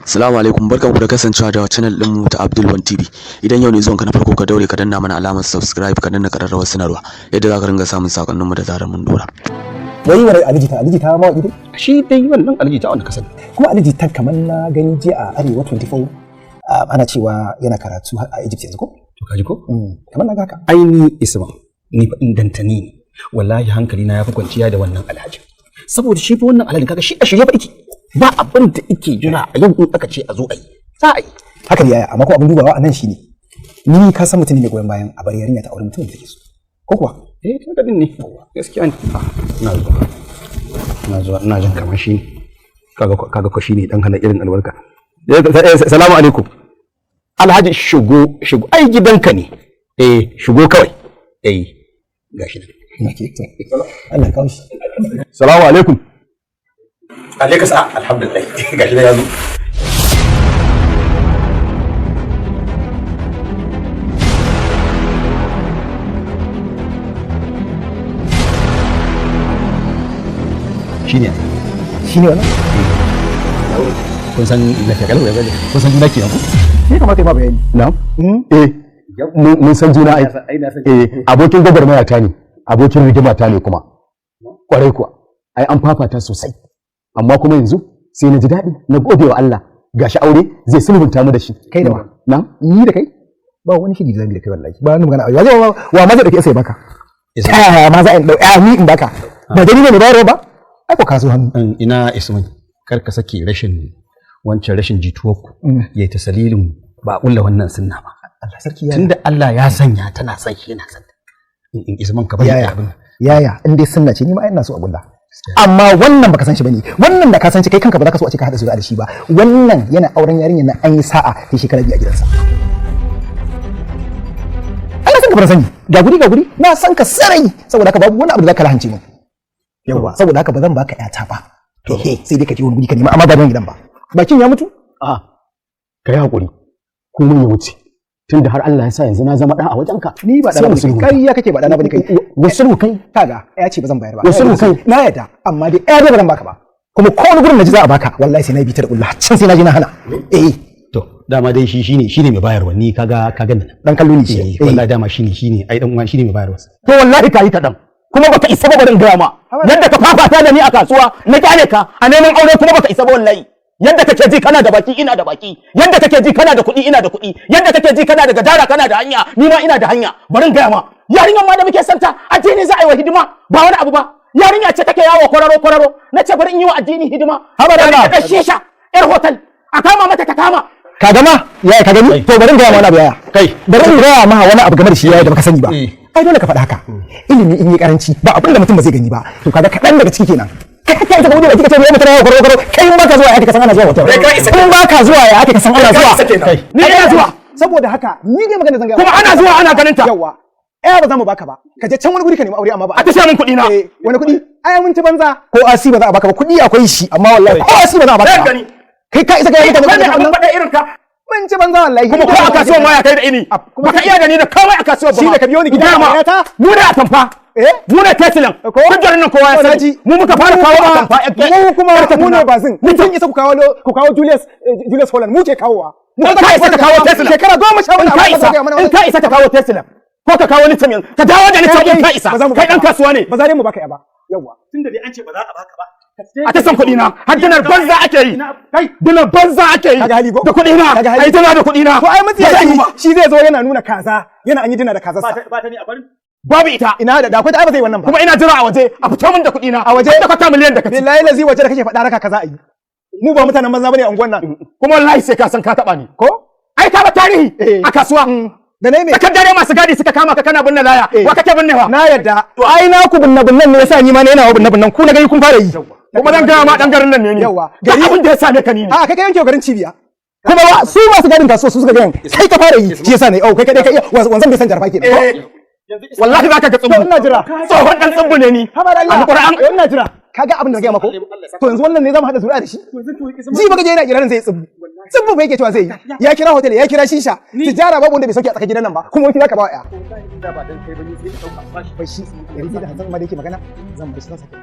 Assalamu alaikum, barkanku da kasancewa da channel ɗinmu ta Abdul One TV. Idan yau ne zuwanka na farko ka daure ka danna mana alamar subscribe ka danna ƙararrawar sanarwa yadda za ka ringa samun sakonninmu da zarar mun dora. Wai wani Aliji ta ma ido? Shi dai wannan Aliji ta wanda ka sani. Kuma Aliji ta kamar na gani jiya a Arewa 24 ana cewa yana karatu a Egypt yanzu ko? To kaji ko? Kamar na ga haka. Aini Isma ni fa dantani ne. Wallahi hankali na yafi kwanciya da wannan Alhaji. Saboda shi fa wannan Alhaji kaga shi a shirye fa yake. Ba abin da yake jira a yau in aka ce a zo a yi. Za a yi. Haka ne yaya, amma ko abin dubawa a nan shine. Ni ka san mutum ne goyon bayan a bar yarinya ta aure mutum da take so. Ko kuwa? Kaga din ne. Gaskiya ne. Ina jin kamar shi kaga ko shine dan hana irin albarka. Assalamu alaikum. Alhaji shigo ai gidanka ne. Shigo kawai. Gashi nan. Okay. Allah kawo shi. Assalamu alaikum. Alaikas alhamdulillah. Gashi da yazo. Shine wannan? Kun san da shakalu ya bane. Kun san juna kenan ko? Ni kamata ma bayani. Na'am. Mun san juna ai. Abokin gwagwarmaya ta ne. Abokin rigima ta ne kuma. Kwarai kuwa. Ai an fafata sosai. Amma kuma yanzu sai na ji daɗi na gode wa Allah. Gashi aure zai sulhunta mu da shi. Kai da wa? Na'am. Ni da kai? Ba wani shiri da zamu da kai wallahi. Ba wani magana aure. Wa ma zai dauke sai baka. Ma za a dau ni in baka. Ba dani ne bayarwa ba? Ai ko ka zo hannu. Ina Ismail kar ka sake rashin jituwar ku yayi ta salilin ba kulla wannan sunna ba. Allah sarki ya. Tunda Allah ya sanya tana son shi yana son ta. Ismail ka bari abin. Yaya in dai sunna ce ni ma ina so a gulla. Amma wannan baka san shi bane. Wannan da ka san shi kai kanka ba za ka so a ce ka hada su da shi ba. Wannan yana auren yarinya na an yi sa'a kai shekara biyu a gidansa. Allah san ka bar sani. Ga guri na san ka sarai saboda haka babu wani abu da zaka lahance mu. Yawwa saboda haka ba zan baka yata ba. Sai dai ka je wani guri ka nema amma ba don gidan ba. Bakin ya mutu? Kai hakuri. Komai ya wuce. Tunda har Allah ya sa yanzu na zama da a wajenka. Ni ba da ba kai ya kake ba da na bane kai. Wasu kai kaga ya ce ba zan bayar ba. Wasu kai na yadda amma dai ɗaya ba zan baka ba. Kuma ko wani gurin da ji za a baka wallahi sai na bi ta da kullu can sai na je na hana. To dama dai shine mai bayarwa ni kaga nan. Dan kallo ne shi. Wallahi dama shine ai dan uwa shine mai bayarwa. To wallahi kai ta dan. Kuma baka isa ba barin gaya ma yadda ka fafata da ni a kasuwa na kyale ka a neman aure kuma baka isa ba wallahi yadda kake ji kana da baki ina da baki yadda kake ji kana da kuɗi ina da kuɗi yadda kake ji kana da gadara kana da hanya ni ma ina da hanya barin gaya ma yarinyar ma da muke santa addini za a yi wa hidima ba wani abu ba yarinya ce take yawo kwararo na ce bari in yi wa addini hidima habara da shisha yar hotel a kama mata ta kama ka gama yaya ka gani to bari in gaya ma wani abu yaya kai bari in gaya ma wani abu game da shi yaya da baka sani ba ai dole ka faɗa haka ilimi in yi karanci ba abin da mutum ba zai gani ba to kaga kaɗan daga ciki kenan kai ta ga wani da kike ce mai mutane koro kai in baka zuwa ya ka san ana zuwa wata in baka zuwa ya ka san ana zuwa ni ina zuwa saboda haka ni dai magana zan ga kuma ana zuwa ana ganin ta yawa ba za mu baka ba ka je can wani guri ka nemi aure amma ba a tashe min kuɗi na wani kuɗi ai mun ci banza ko asi ba za a baka ba kuɗi akwai shi amma wallahi ko asi ba za a baka ba kai ka isa ga mutane wannan faɗa irin ka mun ci banza wallahi kuma ko a kasuwar ma ya kai da ini baka iya da ni da kawai a kasuwar ba shi da ka biyo ni gida ma mu da atamfa mu ne tesilan kun jarin nan kowa ya sani mu muka fara kawo atamfa mu kuma mu ne bazin mun isa ku kawo Julius Holland mu ke kawowa mu ka isa ka kawo tesilan shekara 10 in ka isa ka kawo tesilan ko ka kawo litamin ka dawo da litamin ka isa kai dan kasuwa ne ba za mu baka ya ba yawa tunda dai an ce ba za a baka ba a ta san kuɗi na har dinar banza ake yi dinar banza ake yi da kuɗi na ai tana da kuɗi na to ai mutiyaci shi zai zo yana nuna kaza yana an yi dina da kaza ba ta ni a barin babu ita ina da akwai da ai ba zai wannan ba kuma ina jira a waje a fito min da kuɗi na a waje da kwata miliyan da kace billahi lazi waje da kake faɗa raka kaza ayi mu ba mutanen banza bane a unguwan nan kuma wallahi sai ka san ka taba ni ko ai ka ba tarihi a kasuwa da ne me sakar dare masu gadi suka kama ka kana binne laya wa kake binnewa na yadda ai na ku binne ne yasa ni ma ne yana binne ku na gani kun fara yi kuma dan gaya ma dan garin nan ne ni yawa gari abin da yasa ne ka ni ne kai yanke garin cibiya kuma su masu gadin kasuwa su suka ga kai ka fara yi shi yasa ne kai kadai kai wanzan bai san jarfa kenan wallahi zaka ga tsumbu ina jira tsohon dan tsumbu ne ni alquran ina jira kaga abin da ga mako to yanzu wannan ne zamu hada zuri'a da shi ji baka je yana kirarin sai tsumbu bai yake cewa zai ya kira hotel ya kira shisha tijara babu wanda bai sauke a tsakar gidan nan ba kuma wani zaka ba ya ba shi yanzu da Hassan ma da yake magana zan bar shi zan sake